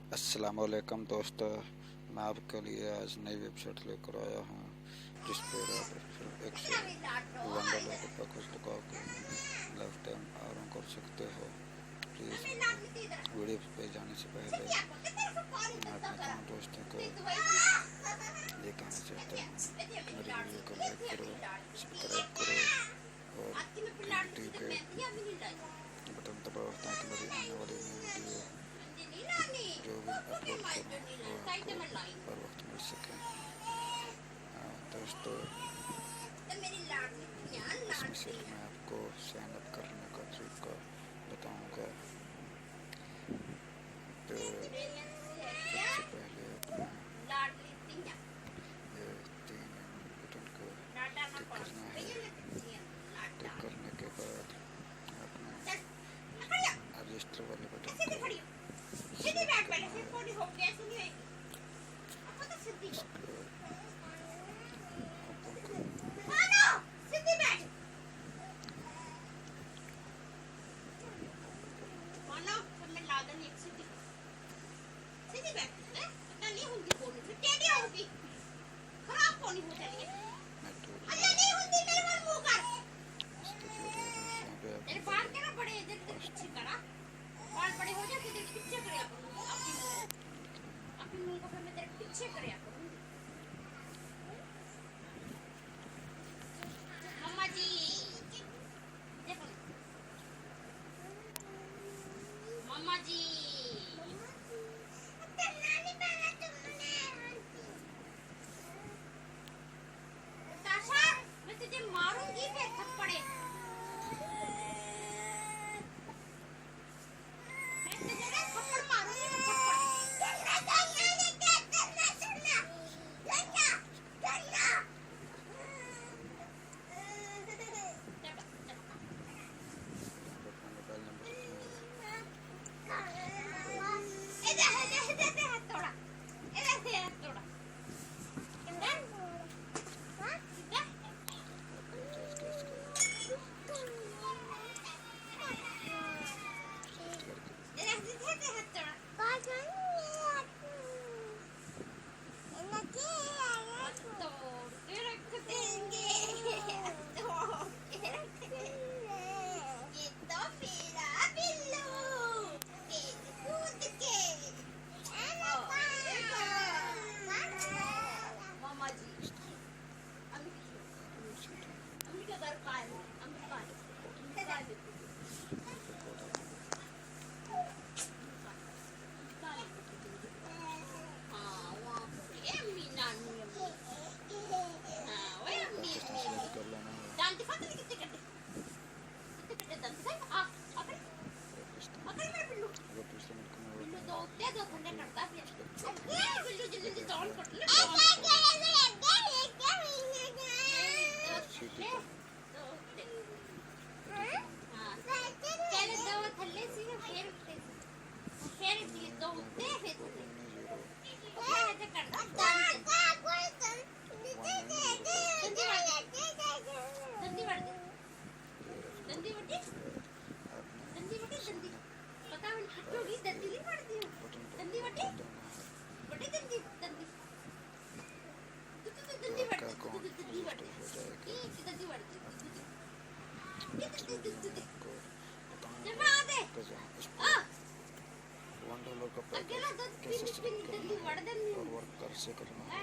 अस्सलाम वालेकुम दोस्तों, मैं आपके लिए आज नई वेबसाइट लेकर आया हूँ जिस पर आप सिर्फ एक सौ $1 कुछ लगा के लाइफ टाइम आराम कर सकते हो। प्लीज़ वीडियो पे जाने से पहले मैं अपने तमाम दोस्तों को ये कहना चाहता हूँ कि मेरी वीडियो को लाइक करो, सब्सक्राइब करो और घंटी के बटन दबाओ ताकि मेरी आने वाली नई वीडियो जो भी अपलोड करूँ वो आपको हर वक्त मिल सके। दोस्तों, इसमें सिर्फ मैं आपको साइन अप करने का तरीका बताऊंगा। तो सबसे पहले अपना ये 3 बटन को टिक करना है। टिक करने के बाद अपना रजिस्टर वाले बटन को सिलेक्ट करना है। इसको ओपन करना है। $1 का पैकेज कैसे सेलेक्ट करना है और वर्क कैसे करना है।